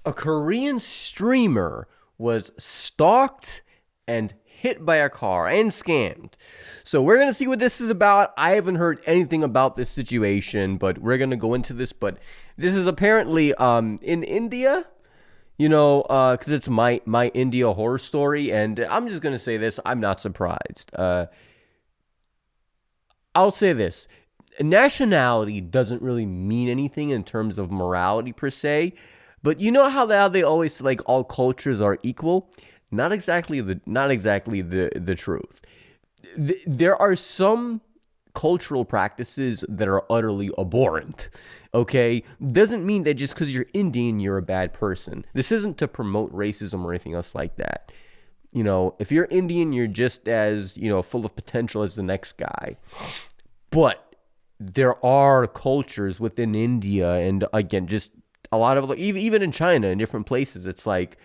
A Korean streamer was stalked and hit by a car and scammed. So we're going to see what this is about. I haven't heard anything about this situation, but we're going to go into this. But this is apparently in India, because it's my India horror story. And I'm just going to say this. I'm not surprised. I'll say this. Nationality doesn't really mean anything in terms of morality per se. But you know how they always say, like, all cultures are equal? Not exactly the truth. There are some cultural practices that are utterly abhorrent. Okay? Doesn't mean that just because you're Indian, you're a bad person. This isn't to promote racism or anything else like that. If you're Indian, you're just as, full of potential as the next guy. But there are cultures within India, and again, just a lot of, even in China and different places, it's like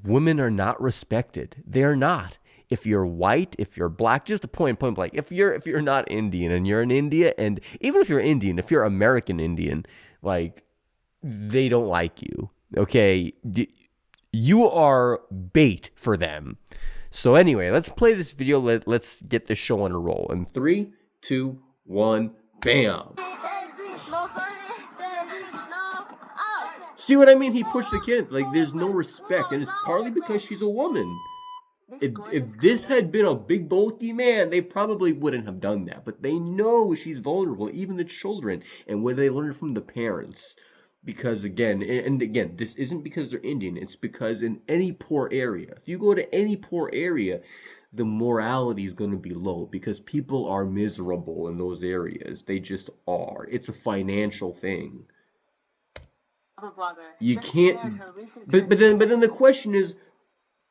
women are not respected. They're not. If you're white, if you're black, just a point blank. If you're not Indian and you're in India, and even if you're Indian, if you're American Indian, like, they don't like you. Okay, you are bait for them. So anyway, let's play this video. Let's get this show on a roll. In 3, 2, 1, bam. See what I mean? He pushed the kid. Like, there's no respect. And it's partly because she's a woman. If this had been a big bulky man, they probably wouldn't have done that. But they know she's vulnerable, even the children. And what do they learn from the parents? Because again, this isn't because they're Indian. It's because in any poor area, if you go to any poor area, the morality is going to be low because people are miserable in those areas. They just are. It's a financial thing. You can't. But then the question is,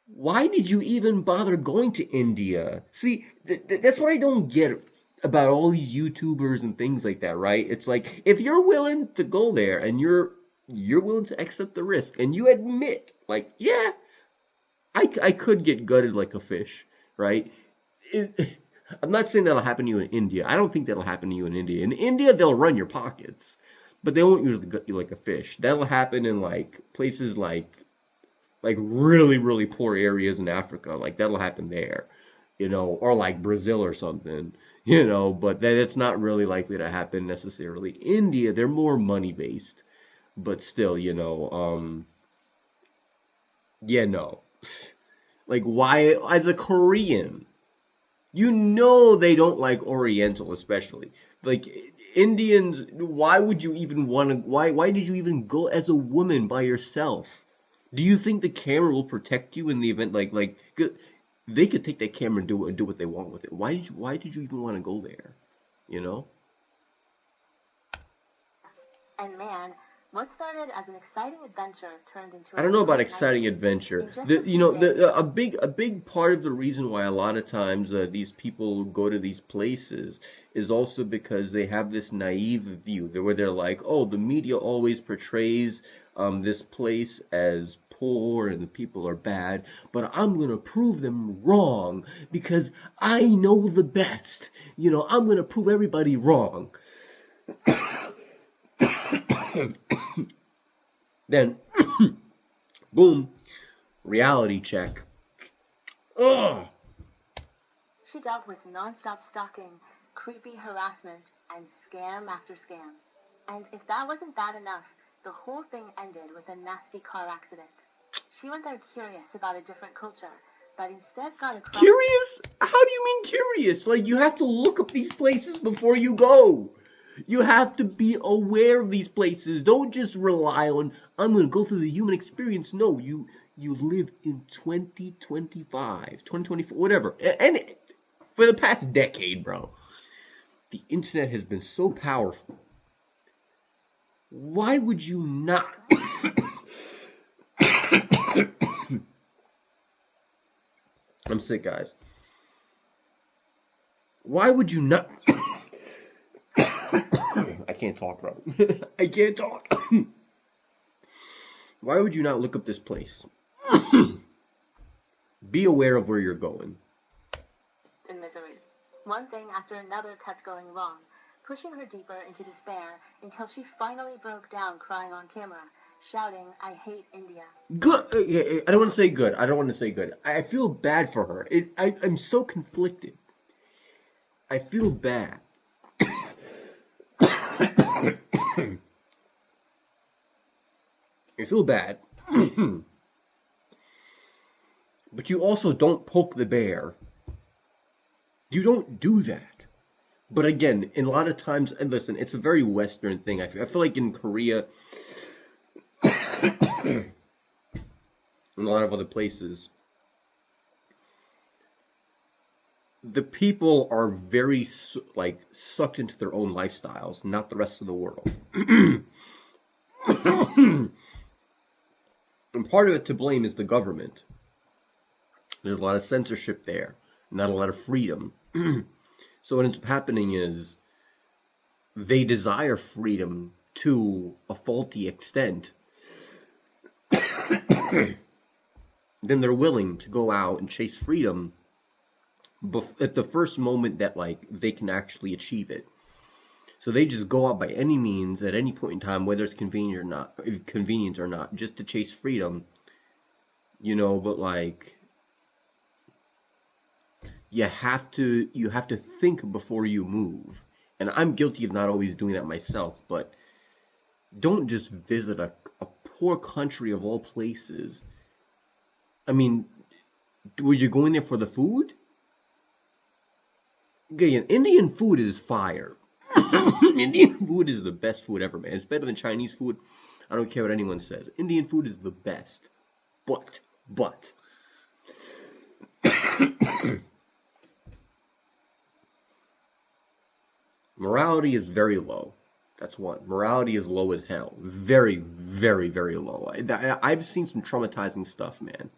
why did you even bother going to India? See, that's what I don't get about all these YouTubers and things like that, right? It's like, if you're willing to go there and you're willing to accept the risk and you admit, like, yeah, I could get gutted like a fish, right? I'm not saying that'll happen to you in India. I don't think that'll happen to you in India. In India, they'll run your pockets, but they won't usually gut you like a fish. That'll happen in like places like really, really poor areas in Africa. Like, that'll happen there, or like Brazil or something, but that it's not really likely to happen necessarily. India, they're more money based, but still, yeah, no. Like, why, as a Korean, they don't like Oriental, especially. Like, Indians, why would you even want to, why did you even go as a woman by yourself? Do you think the camera will protect you in the event, like, they could take that camera and do what they want with it? Why did you even want to go there? And man, what started as an exciting adventure turned into I don't know about exciting adventure. A big part of the reason why a lot of times these people go to these places is also because they have this naive view where they're like, oh, the media always portrays this place as poor and the people are bad, but I'm gonna prove them wrong because I know the best. I'm gonna prove everybody wrong. Then, boom, reality check. Ugh. She dealt with non-stop stalking, creepy harassment, and scam after scam. And if that wasn't bad enough, the whole thing ended with a nasty car accident. She went there curious about a different culture, but instead got a... Curious? How do you mean curious? Like, you have to look up these places before you go. You have to be aware of these places. Don't just rely on, I'm going to go through the human experience. No, you live in 2025, 2024, whatever. And for the past decade, bro, the internet has been so powerful. Why would you not? I'm sick, guys. Why would you not? I can't talk, bro. I can't talk. Why would you not look up this place? Be aware of where you're going. In misery. One thing after another kept going wrong, pushing her deeper into despair until she finally broke down crying on camera shouting, "I hate India." Good. I don't want to say good. I don't want to say good. I feel bad for her. I'm so conflicted. I feel bad. I feel bad. But you also don't poke the bear. You don't do that. But again, in a lot of times, and listen, it's a very Western thing. I feel like in Korea, and a lot of other places, the people are very like sucked into their own lifestyles, not the rest of the world. And part of it to blame is the government. There's a lot of censorship there, not a lot of freedom. So what ends up happening is they desire freedom to a faulty extent. Then they're willing to go out and chase freedom at the first moment that like they can actually achieve it. So they just go out by any means at any point in time, whether it's convenient or not, just to chase freedom. But like you have to think before you move. And I'm guilty of not always doing that myself, but don't just visit a poor country of all places. I mean, were you going there for the food? Again, Indian food is fire. Indian food is the best food ever, man. It's better than Chinese food. I don't care what anyone says. Indian food is the best. But morality is very low. That's one. Morality is low as hell. Very, very, very low. I've seen some traumatizing stuff, man.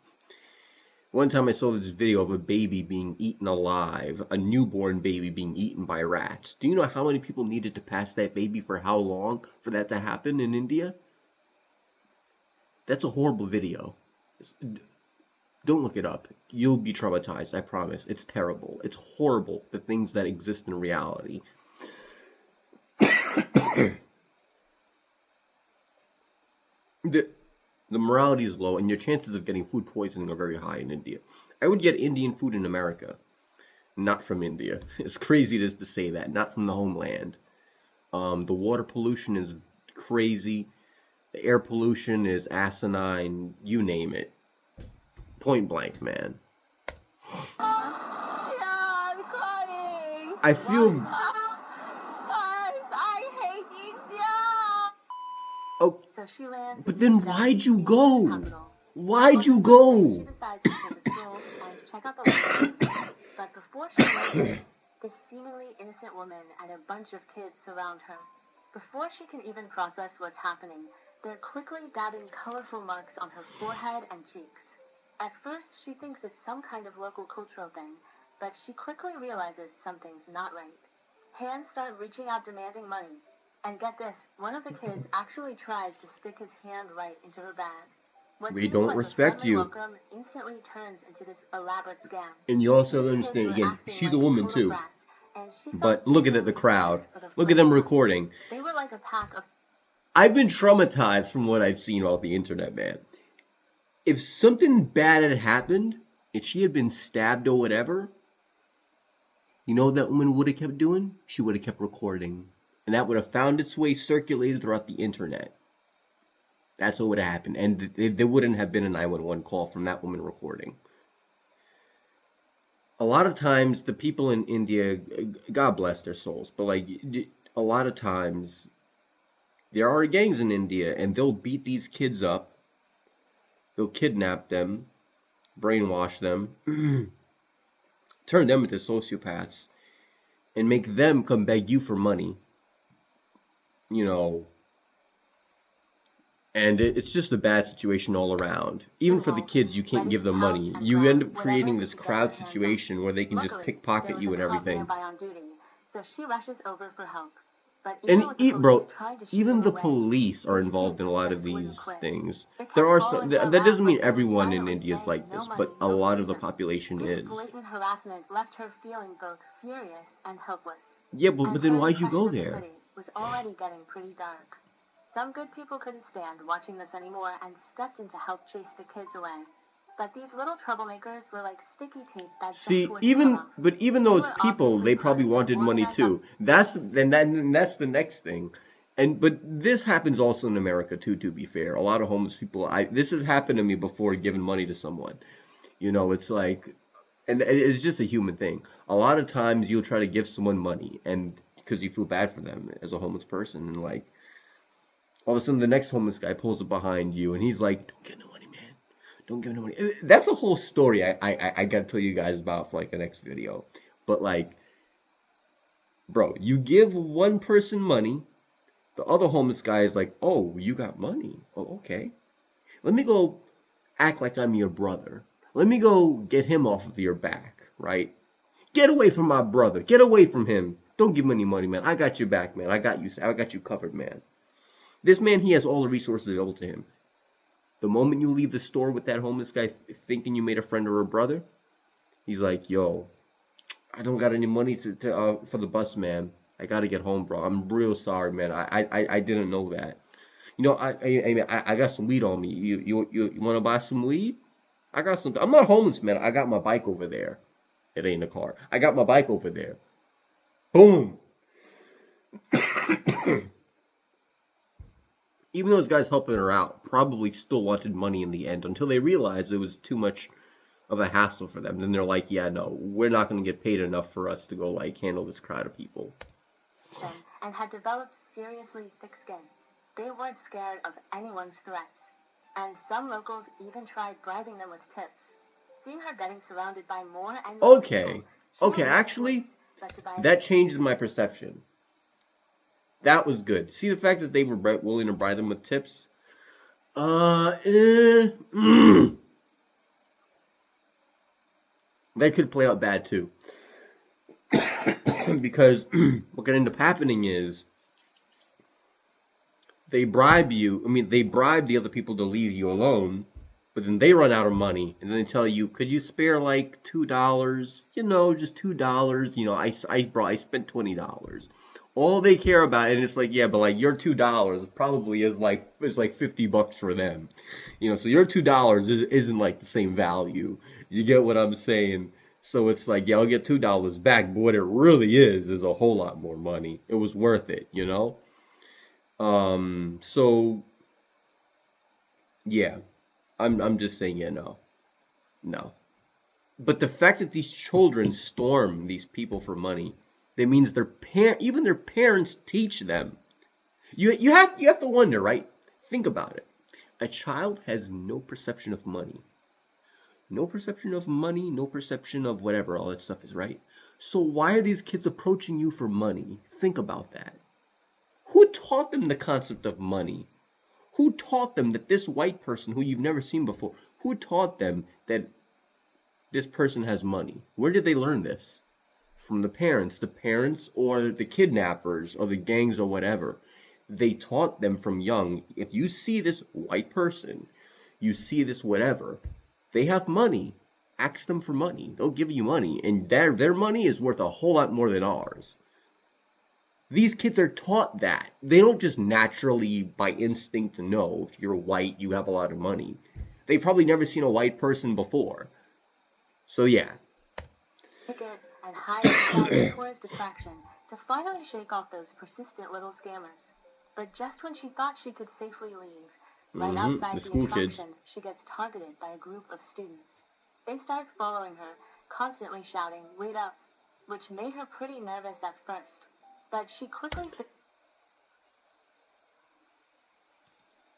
One time I saw this video of a baby being eaten alive, a newborn baby being eaten by rats. Do you know how many people needed to pass that baby for how long for that to happen in India? That's a horrible video. Don't look it up. You'll be traumatized, I promise. It's terrible. It's horrible, the things that exist in reality. The morality is low, and your chances of getting food poisoning are very high in India. I would get Indian food in America, not from India. It's crazy to say that, not from the homeland. The water pollution is crazy. The air pollution is asinine. You name it. Point blank, man. Yeah, I'm crying. I feel... I hate India. Oh, So she lands. but then why'd you go? Why'd you go? She decides to take a stroll and check out the landscape. But before she leaves, this seemingly innocent woman and a bunch of kids surround her. Before she can even process what's happening, they're quickly dabbing colorful marks on her forehead and cheeks. At first, she thinks it's some kind of local cultural thing, but she quickly realizes something's not right. Hands start reaching out demanding money. And get this, one of the kids actually tries to stick his hand right into her bag. What We seems don't like a respect friendly you. welcome instantly turns into this elaborate scam. And you also These understand, kids were again, acting she's a like woman total too. brats, and she felt But look at the genuinely crowd. bad for the Look at them flames. recording. They were like a pack of... I've been traumatized from what I've seen off the internet, man. If something bad had happened, if she had been stabbed or whatever, you know what that woman would have kept doing? She would have kept recording. And that would have found its way circulated throughout the internet. That's what would have happened. And there wouldn't have been a 911 call from that woman recording. A lot of times, the people in India, God bless their souls, but like, a lot of times, there are gangs in India, and they'll beat these kids up. They'll kidnap them, brainwash them, turn them into sociopaths, and make them come beg you for money. And it's just a bad situation all around. Even for the kids, you can't give them money. You end up creating this crowd situation where they can just pickpocket you and everything. So she rushes over for help. But even the police are involved in a lot of these things. There are some, that doesn't mean everyone in India is like this, but a lot of the population is. This blatant harassment left her feeling both furious and helpless. Yeah, but then why'd you go there? Was already getting pretty dark. Some good people couldn't stand watching this anymore and stepped in to help chase the kids away. But these little troublemakers were like sticky tape that just See, wouldn't come off. even They those were people, obviously they part probably of an wanted money organized too. That's the next thing. But this happens also in America too, to be fair. A lot of homeless people, this has happened to me before, giving money to someone. It's like, and it's just a human thing. A lot of times you'll try to give someone money and because you feel bad for them as a homeless person, and like all of a sudden the next homeless guy pulls up behind you and he's like, "Don't get no money, man. Don't give no money." That's a whole story I gotta tell you guys about for like the next video. But like, bro, you give one person money, the other homeless guy is like, "Oh, you got money? Oh, okay. Let me go act like I'm your brother. Let me go get him off of your back, right? Get away from my brother. Get away from him. Don't give him any money, man. I got your back, man. I got you. I got you covered, man." This man, he has all the resources available to him. The moment you leave the store with that homeless guy thinking you made a friend or a brother, he's like, "Yo, I don't got any money for the bus, man. I gotta get home, bro. I'm real sorry, man. I didn't know that. I got some weed on me. You want to buy some weed? I got some. I'm not homeless, man. I got my bike over there. It ain't a car. I got my bike over there. Boom." Even those guys helping her out probably still wanted money in the end until they realized it was too much of a hassle for them. Then they're like, "Yeah, no, we're not going to get paid enough for us to go like handle this crowd of people." And had developed seriously thick skin. They weren't scared of anyone's threats. And some locals even tried bribing them with tips. Seeing her getting surrounded by more and more Okay. people, Okay, actually, that changed my perception. That was good. See the fact that they were willing to bribe them with tips? That could play out bad too. Because what can end up happening is they bribe you. I mean, they bribe the other people to leave you alone, but then they run out of money, and then they tell you, "Could you spare like $2? Just $2. I spent $20." All they care about, and it's like, yeah, but like your $2 probably is like $50 for them, So your $2 isn't like the same value. You get what I'm saying? So it's like, yeah, I'll get $2 back, but what it really is a whole lot more money. It was worth it. So yeah, I'm just saying, yeah, no. But the fact that these children storm these people for money, that means even their parents teach them. You have to wonder, right? Think about it. A child has no perception of money. No perception of money, no perception of whatever all that stuff is, right? So why are these kids approaching you for money? Think about that. Who taught them the concept of money? Who taught them that this white person who you've never seen before, who taught them that this person has money? Where did they learn this? From the parents or the kidnappers or the gangs or whatever. They taught them from young, if you see this white person, you see this whatever, they have money, ask them for money. They'll give you money, and their money is worth a whole lot more than ours. These kids are taught that. They don't just naturally, by instinct, know if you're white, you have a lot of money. They've probably never seen a white person before. So yeah. And hide tourist attraction to finally shake off those persistent little scammers. But just when she thought she could safely leave, right outside the attraction, she gets targeted by a group of students. They start following her, constantly shouting, "Wait up," which made her pretty nervous at first. But she quickly...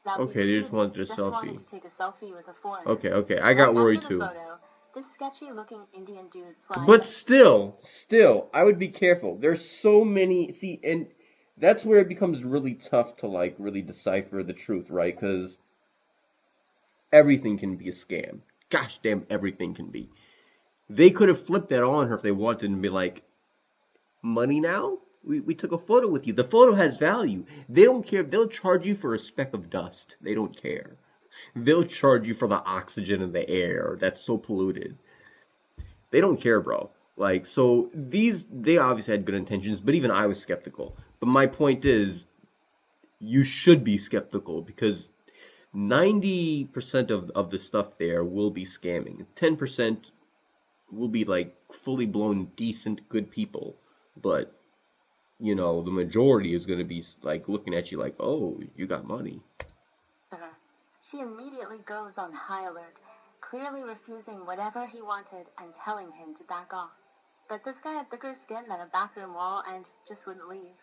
Okay, they just wanted a selfie. Wanted to take a selfie with a foreigner. Okay, I got worried too. Photo, this sketchy-looking Indian dude slides. But still, I would be careful. There's so many... See, and that's where it becomes really tough to, like, really decipher the truth, right? Because everything can be a scam. Gosh damn, everything can be. They could have flipped that on her if they wanted and be like, "Money now? We took a photo with you. The photo has value." They don't care. They'll charge you for a speck of dust. They don't care. They'll charge you for the oxygen in the air that's so polluted. They don't care, bro. Like, so they obviously had good intentions, but even I was skeptical. But my point is, you should be skeptical because 90% of the stuff there will be scamming. 10% will be like fully blown decent good people, but the majority is going to be like looking at you like, "Oh, you got money." She immediately goes on high alert, clearly refusing whatever he wanted and telling him to back off. But this guy had thicker skin than a bathroom wall and just wouldn't leave.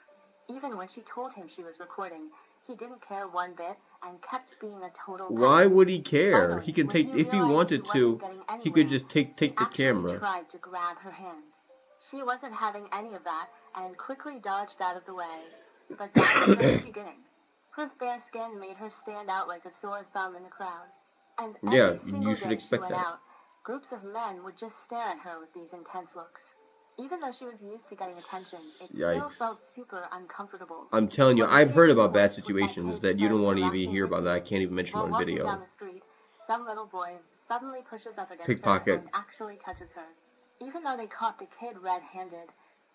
Even when she told him she was recording, he didn't care one bit and kept being a total pest. Why would he care? Finally, He can when take if he realized wanted to. getting He could anywhere, just take the he actually camera. tried to grab her hand. She wasn't having any of that and quickly dodged out of the way. But that was just the beginning. Her fair skin made her stand out like a sore thumb in the crowd. And every single you should day expect she went that. out, groups of men would just stare at her with these intense looks. Even though she was used to getting attention, it still Yikes. felt super uncomfortable. I'm telling you, What I've made heard it about even bad worse was situations kids that you don't started want to even harassing hear her about too. that I can't even mention While on walking video. down the street, some little boy suddenly pushes up against Pickpocket. her and actually touches her. Even though they caught the kid red-handed,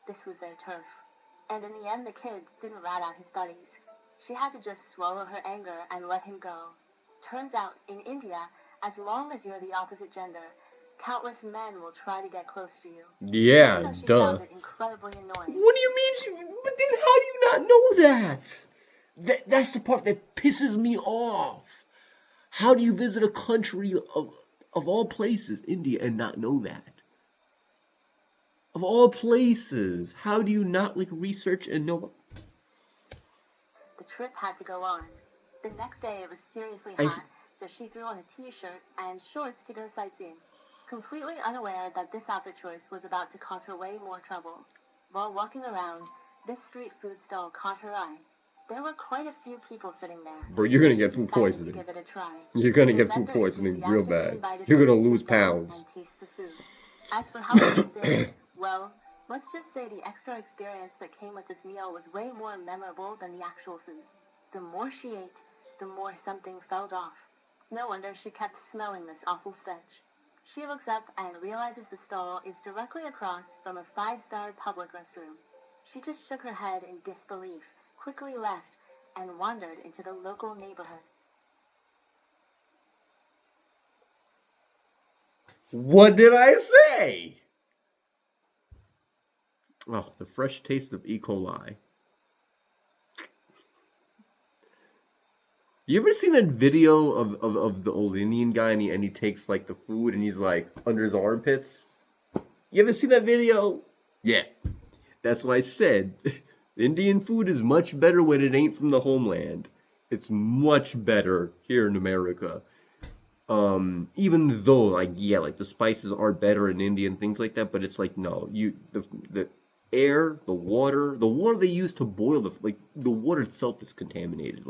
this was their turf. And in the end, the kid didn't rat out his buddies. She had to just swallow her anger and let him go. Turns out, in India, as long as you're the opposite gender, countless men will try to get close to you. Yeah, Even though she duh. found it incredibly annoying. What do you mean? But then how do you not know that? That's the part that pisses me off. How do you visit a country of all places, India, and not know that? Of all places, how do you not research and know? The trip had to go on. The next day it was seriously hot, so she threw on a t-shirt and shorts to go sightseeing, completely unaware that this outfit choice was about to cause her way more trouble. While walking around, this street food stall caught her eye. There were quite a few people sitting there. Bro, you're gonna She get food decided to poisoning. give it a try. You're gonna The get food vendor poisoning real bad. enthusiastically invited You're her gonna to lose sit down pounds. and taste the food. As for how it tasted, well, let's just say the extra experience that came with this meal was way more memorable than the actual food. The more she ate, the more something fell off. No wonder she kept smelling this awful stench. She looks up and realizes the stall is directly across from a 5-star public restroom. She just shook her head in disbelief, quickly left, and wandered into the local neighborhood. What did I say? Oh, the fresh taste of E. coli. You ever seen that video of the old Indian guy and he takes the food and he's under his armpits? You ever seen that video? Yeah. That's why I said Indian food is much better when it ain't from the homeland. It's much better here in America. Even though the spices are better in India and things like that, but it's no, the air, the water they use to boil the water itself is contaminated.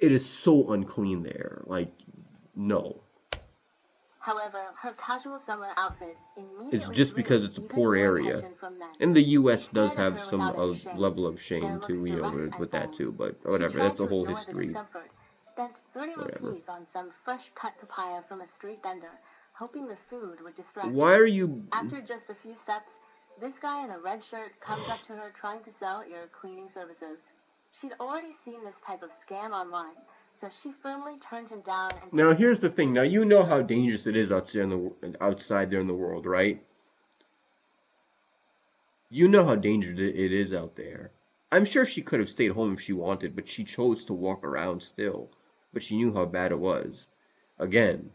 It is so unclean there. No. However, her casual summer outfit immediately It's just because drew it's a even poor more area. attention from men. And the U.S. They does stared at have her some without any shame. level of Their shame looks too, direct with and that bold. too. But She whatever, tried that's a to whole ignore the history. discomfort, spent 30 Whatever. rupees on some fresh cut papaya from a street vendor, hoping the food would distract her. Why are you? After just a few steps, this guy in a red shirt comes up to her trying to sell ear cleaning services. She'd already seen this type of scam online, so she firmly turned him down and... Now here's the thing. Now you know how dangerous it is outside there in the world, right? You know how dangerous it is out there. I'm sure she could have stayed home if she wanted, but she chose to walk around still. But she knew how bad it was. Again.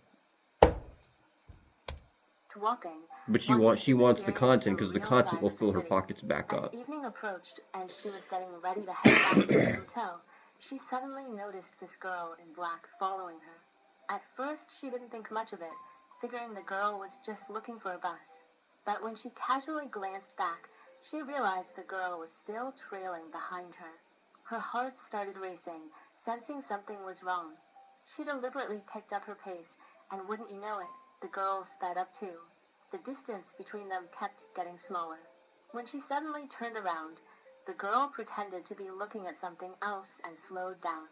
to walking. But she wants the content because the content will fill her pockets back up. As evening approached and she was getting ready to head back to the hotel, she suddenly noticed this girl in black following her. At first, she didn't think much of it, figuring the girl was just looking for a bus. But when she casually glanced back, she realized the girl was still trailing behind her. Her heart started racing, sensing something was wrong. She deliberately picked up her pace, and wouldn't you know it, the girl sped up too. The distance between them kept getting smaller. When she suddenly turned around, the girl pretended to be looking at something else and slowed down.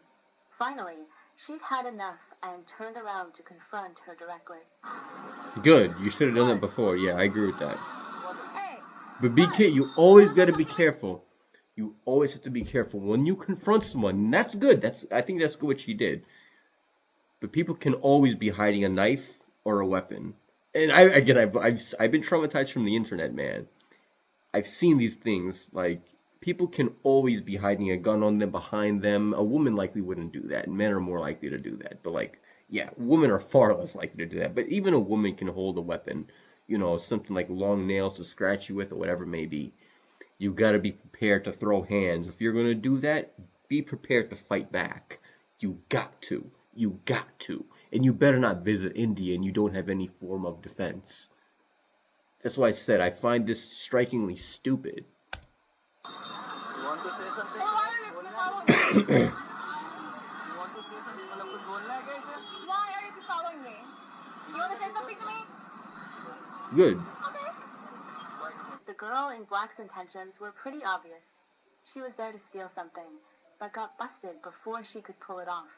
Finally, she'd had enough and turned around to confront her directly. Good. You should have done that before. Yeah, I agree with that. Hey, But you always got to be careful. You always have to be careful when you confront someone. And that's good. I think that's good what she did. But people can always be hiding a knife or a weapon. And I've been traumatized from the internet, man. I've seen these things. Like, people can always be hiding a gun on them, behind them. A woman likely wouldn't do that. Men are more likely to do that. But like, yeah, women are far less likely to do that. But even a woman can hold a weapon. Something like long nails to scratch you with or whatever it may be. You gotta be prepared to throw hands. If you're gonna do that, be prepared to fight back. You got to. You got to. And you better not visit India and you don't have any form of defense. That's why I said I find this strikingly stupid. You want to say something? You want to say something? Why are you following me? You want to say something to me? Good. Okay. The girl in Black's intentions were pretty obvious. She was there to steal something, but got busted before she could pull it off.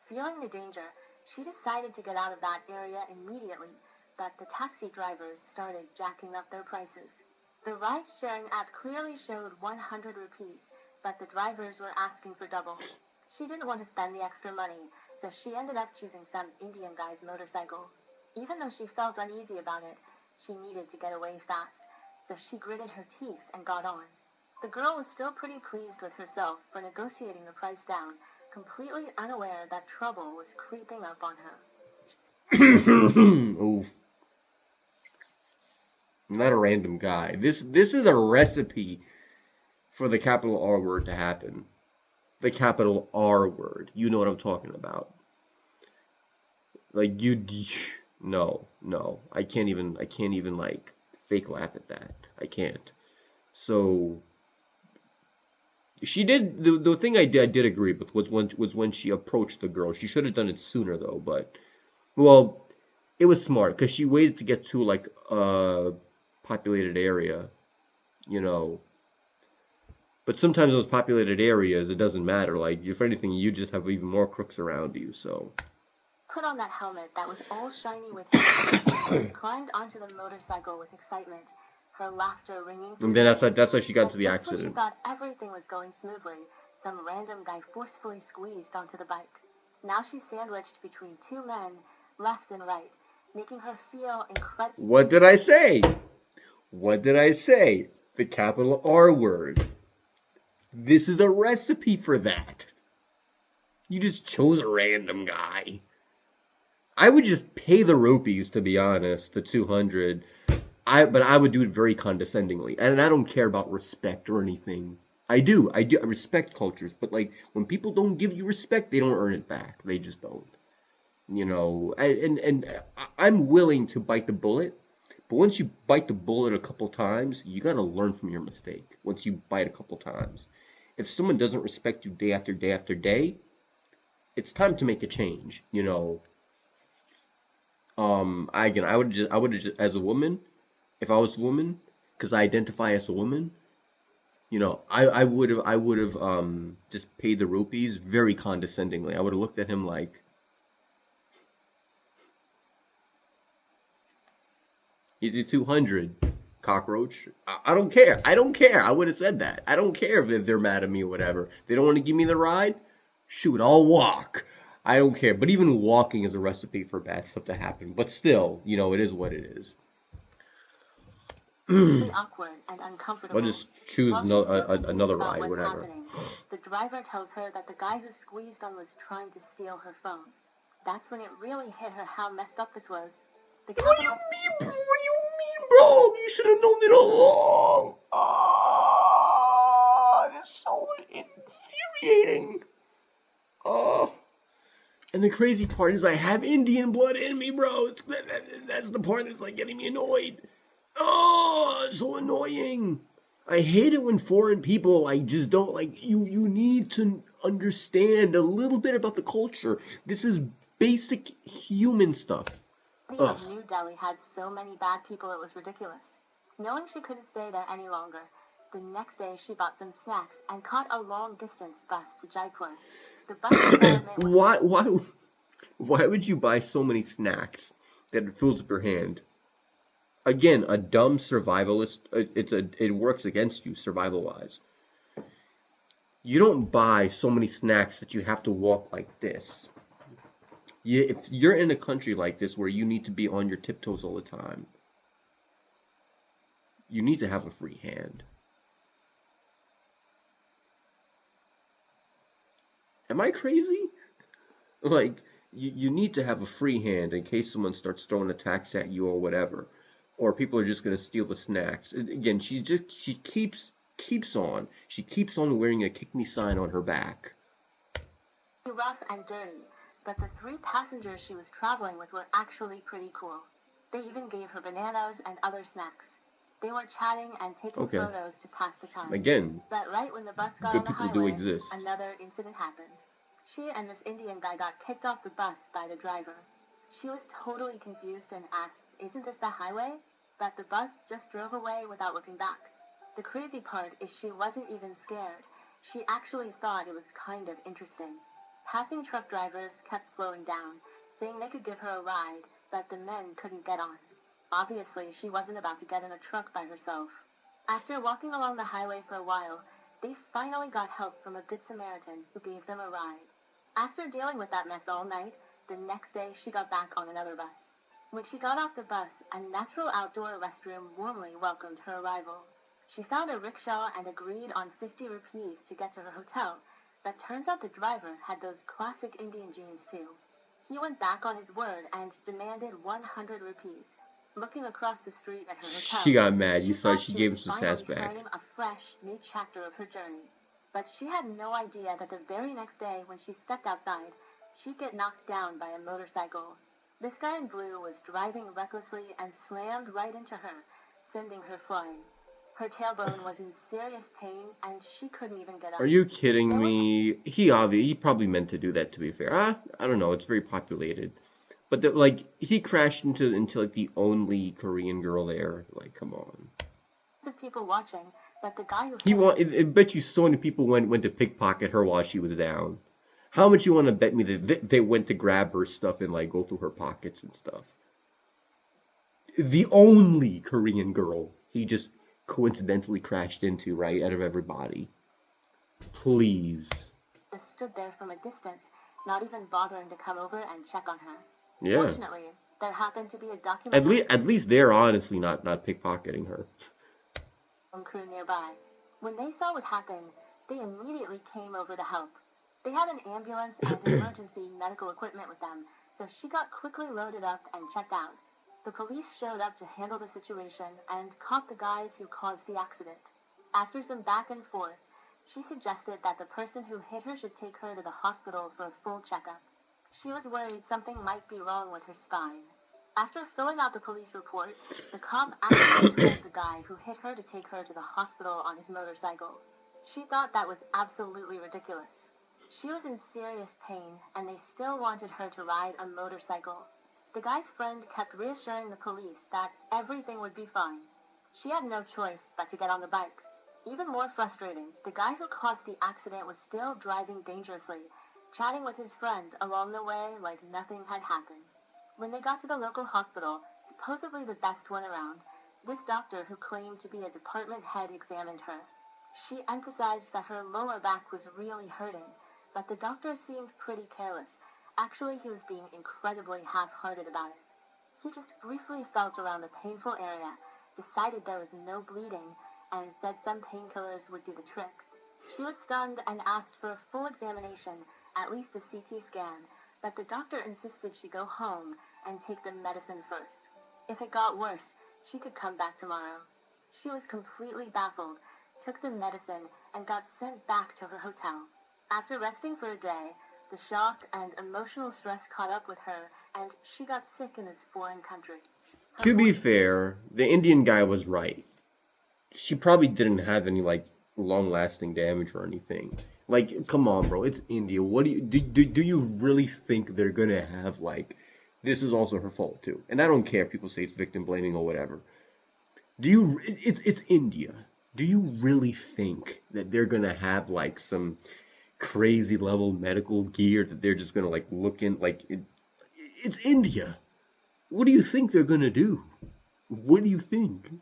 Feeling the danger, she decided to get out of that area immediately, but the taxi drivers started jacking up their prices. The ride-sharing app clearly showed 100 rupees, but the drivers were asking for double. She didn't want to spend the extra money, so she ended up choosing some Indian guy's motorcycle. Even though she felt uneasy about it, she needed to get away fast, so she gritted her teeth and got on. The girl was still pretty pleased with herself for negotiating the price down, completely unaware that trouble was creeping up on her. Oof. I'm not a random guy. This is a recipe for the capital R word to happen. The capital R word. You know what I'm talking about. Like no. I can't even like fake laugh at that. I can't. So she did the thing I did agree with was when she approached the girl. She should have done it sooner though, but well, it was smart because she waited to get to like a populated area, But sometimes those populated areas, it doesn't matter. Like, if anything, you just have even more crooks around you. So put on that helmet that was all shiny with hair, climbed onto the motorcycle with excitement, her laughter ringing through. And then that's how she got into the just accident. when she thought everything was going smoothly, some random guy forcefully squeezed onto the bike. Now she's sandwiched between two men, left and right, making her feel incredible. What did I say? What did I say? The capital R word. This is a recipe for that. You just chose a random guy. I would just pay the rupees, to be honest, the 200. But I would do it very condescendingly. And I don't care about respect or anything. I do. I respect cultures. But, like, when people don't give you respect, they don't earn it back. They just don't. And I'm willing to bite the bullet. But once you bite the bullet a couple times, you got to learn from your mistake. Once you bite a couple times. If someone doesn't respect you day after day after day, it's time to make a change, I would have just, as a woman, if I was a woman, because I identify as a woman, I would have just paid the rupees very condescendingly. I would have looked at him like, easy 200, cockroach. I don't care. I don't care. I would have said that. I don't care if they're mad at me or whatever. They don't want to give me the ride? Shoot, I'll walk. I don't care. But even walking is a recipe for bad stuff to happen. But still, it is what it is. Awkward and uncomfortable. I'll just choose another ride, whatever. Happening. The driver tells her that the guy who squeezed on was trying to steal her phone. That's when it really hit her how messed up this was. What do you mean, bro? What do you mean, bro? You should have known it all along. Ah, that's so infuriating. And the crazy part is I have Indian blood in me, bro. That's the part that's like getting me annoyed. Oh, it's so annoying. I hate it when foreign people like just don't like you need to understand a little bit about the culture. This is basic human stuff. New Delhi had so many bad people it was ridiculous. Knowing she couldn't stay there any longer, the next day she bought some snacks and caught a long-distance bus to Jaipur. The bus was why would you buy so many snacks that it fills up your hand? Again, a dumb survivalist. It works against you survival-wise. You don't buy so many snacks that you have to walk like this. If you're in a country like this where you need to be on your tiptoes all the time, you need to have a free hand. Am I crazy? Like, you need to have a free hand in case someone starts throwing attacks at you or whatever. Or people are just gonna steal the snacks. And again, she keeps on wearing a kick me sign on her back. Rough and dirty, but the 3 passengers she was traveling with were actually pretty cool. They even gave her bananas and other snacks. They were chatting and taking Okay. photos to pass the time. Again, But right when the bus got good on the people do highway, exist. another incident happened. She and this Indian guy got kicked off the bus by the driver. She was totally confused and asked, "Isn't this the highway?" But the bus just drove away without looking back. The crazy part is she wasn't even scared. She actually thought it was kind of interesting. Passing truck drivers kept slowing down, saying they could give her a ride, but the men couldn't get on. Obviously, she wasn't about to get in a truck by herself. After walking along the highway for a while, they finally got help from a good Samaritan who gave them a ride. After dealing with that mess all night, the next day she got back on another bus. When she got off the bus, a natural outdoor restroom warmly welcomed her arrival. She found a rickshaw and agreed on 50 rupees to get to her hotel, but turns out the driver had those classic Indian genes too. He went back on his word and demanded 100 rupees. Looking across the street at her hotel, She got mad. You she saw thought she she gave him was some finally sass back. starting a fresh, new chapter of her journey. But she had no idea that the very next day when she stepped outside, she'd get knocked down by a motorcycle. This guy in blue was driving recklessly and slammed right into her, sending her flying. Her tailbone was in serious pain and she couldn't even get up. Are you kidding me? He probably meant to do that, to be fair. I don't know. It's very populated. But he crashed into like the only Korean girl there. Like, come on. Of people watching, but the guy who I bet you so many people went to pickpocket her while she was down. How much you want to bet me that they went to grab her stuff and like go through her pockets and stuff? The only Korean girl he just coincidentally crashed into, right, out of everybody. Please. stood there from a distance, not even bothering to come over and check on her. Yeah. Fortunately, there happened to be a documentary At least they're honestly not pickpocketing her. crew nearby. When they saw what happened, they immediately came over to help. They had an ambulance and emergency medical equipment with them, so she got quickly loaded up and checked out. The police showed up to handle the situation and caught the guys who caused the accident. After some back and forth, she suggested that the person who hit her should take her to the hospital for a full checkup. She was worried something might be wrong with her spine. After filling out the police report, the cop actually told the guy who hit her to take her to the hospital on his motorcycle. She thought that was absolutely ridiculous. She was in serious pain, and they still wanted her to ride a motorcycle. The guy's friend kept reassuring the police that everything would be fine. She had no choice but to get on the bike. Even more frustrating, the guy who caused the accident was still driving dangerously, chatting with his friend along the way like nothing had happened. When they got to the local hospital, supposedly the best one around, this doctor who claimed to be a department head examined her. She emphasized that her lower back was really hurting, but the doctor seemed pretty careless. Actually, he was being incredibly half-hearted about it. He just briefly felt around the painful area, decided there was no bleeding, and said some painkillers would do the trick. She was stunned and asked for a full examination, at least a CT scan, but the doctor insisted she go home and take the medicine first. If it got worse, she could come back tomorrow. She was completely baffled, took the medicine, and got sent back to her hotel. After resting for a day, the shock and emotional stress caught up with her, and she got sick in this foreign country. To be fair, the Indian guy was right. She probably didn't have any like long-lasting damage or anything. Like, come on, bro, it's India. What do you really think they're gonna have like? This is also her fault too, and I don't care if people say it's victim blaming or whatever. It's India. Do you really think that they're gonna have like some crazy level medical gear that they're just gonna like look in like it's India? What do you think they're gonna do? What do you think?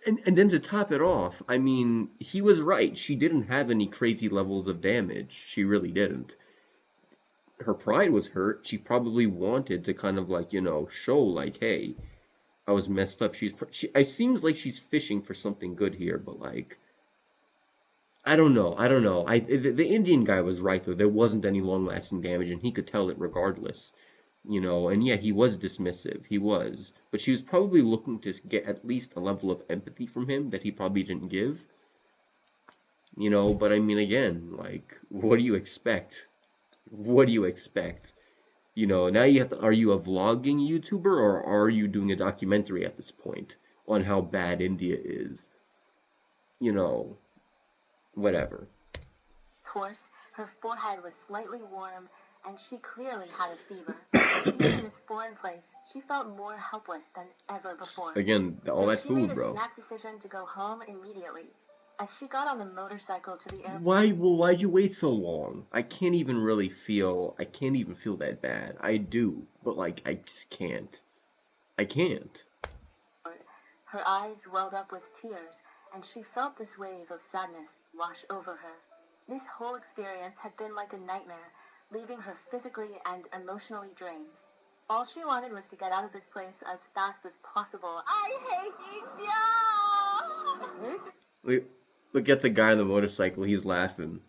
And then to top it off, I mean, he was right. She didn't have any crazy levels of damage. She really didn't. Her pride was hurt. She probably wanted to kind of like, show like, hey, I was messed up. It seems like she's fishing for something good here, but like, I don't know. I don't know. The Indian guy was right though. There wasn't any long lasting damage, and he could tell it regardless. And yeah, he was dismissive. He was, but she was probably looking to get at least a level of empathy from him that he probably didn't give. But I mean, again, like, what do you expect? What do you expect? Now you have to. Are you a vlogging YouTuber or are you doing a documentary at this point on how bad India is? You know, Whatever. Of course, her forehead was slightly warm, and she clearly had a fever. Even in this foreign place, she felt more helpless than ever before. Again, all So that she food, made a bro. snap decision to go home immediately. As she got on the motorcycle to the airport, Why'd you wait so long? I can't even feel that bad. I do, but like I just can't. I can't. her eyes welled up with tears, and she felt this wave of sadness wash over her. This whole experience had been like a nightmare, leaving her physically and emotionally drained. All she wanted was to get out of this place as fast as possible. I hate India! Look at the guy on the motorcycle. He's laughing.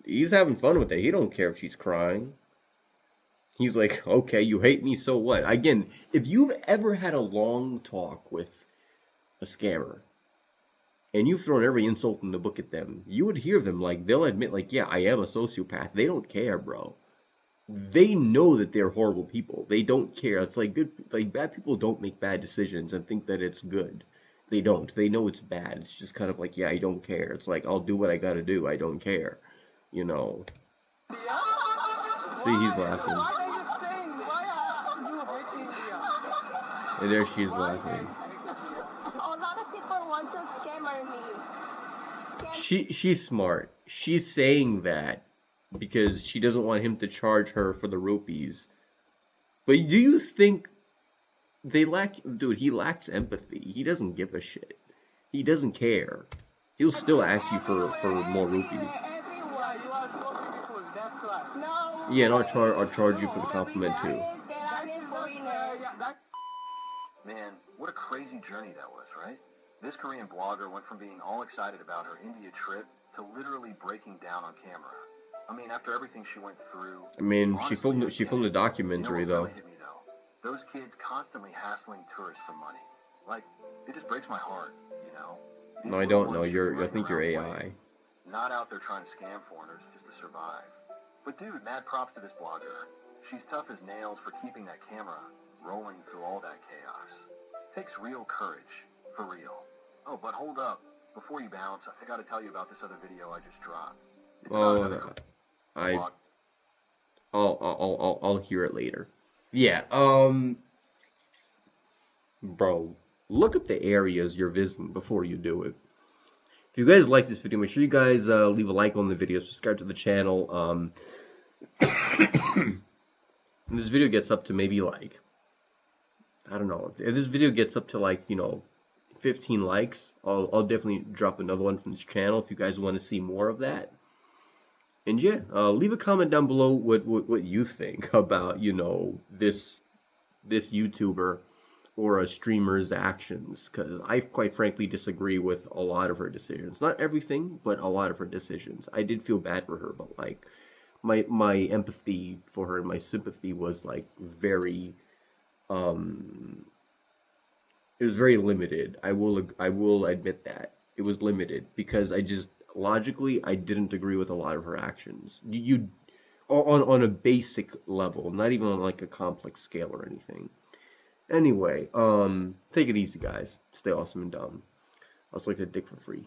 He's having fun with it. He don't care if she's crying. He's like, okay, you hate me, so what? Again, if you've ever had a long talk with a scammer, and you've thrown every insult in the book at them, you would hear them, like, they'll admit, like, yeah, I am a sociopath. They don't care, bro. They know that they're horrible people. They don't care. It's like bad people don't make bad decisions and think that it's good. They don't. They know it's bad. It's just kind of like, yeah, I don't care. It's like, I'll do what I gotta do. I don't care. You know. See, he's laughing. And there she is laughing. A lot of people want to scammer me. She's smart. She's saying that because she doesn't want him to charge her for the rupees. But do you think he lacks empathy. He doesn't give a shit. He doesn't care. He'll still ask you for more rupees. Yeah, and I'll charge you for the compliment too. Man, what a crazy journey that was, right? This Korean blogger went from being all excited about her India trip to literally breaking down on camera. I mean, after everything she went through. I mean, honestly, she filmed a documentary though. Really hit me, though? Those kids constantly hassling tourists for money. Like, it just breaks my heart, you know? No, I don't know. I think you're AI. Not out there trying to scam foreigners just to survive. But dude, mad props to this blogger. She's tough as nails for keeping that camera rolling through all that chaos. Takes real courage, for real. Oh, but hold up. Before you bounce, I gotta tell you about this other video I just dropped. It's about I'll hear it later. Yeah, bro, look up the areas you're visiting before you do it. If you guys like this video, make sure you guys leave a like on the video, subscribe to the channel. This video gets up to maybe like, I don't know, if this video gets up to like, 15 likes, I'll definitely drop another one from this channel if you guys want to see more of that. And yeah, leave a comment down below what you think about, this YouTuber or a streamer's actions, because I quite frankly disagree with a lot of her decisions. Not everything, but a lot of her decisions. I did feel bad for her, but like my empathy for her and my sympathy was like very it was very limited. I will admit that. It was limited because I just logically I didn't agree with a lot of her actions. You on a basic level, not even on like a complex scale or anything. Anyway, take it easy, guys. Stay awesome and dumb. I'll suck a dick for free.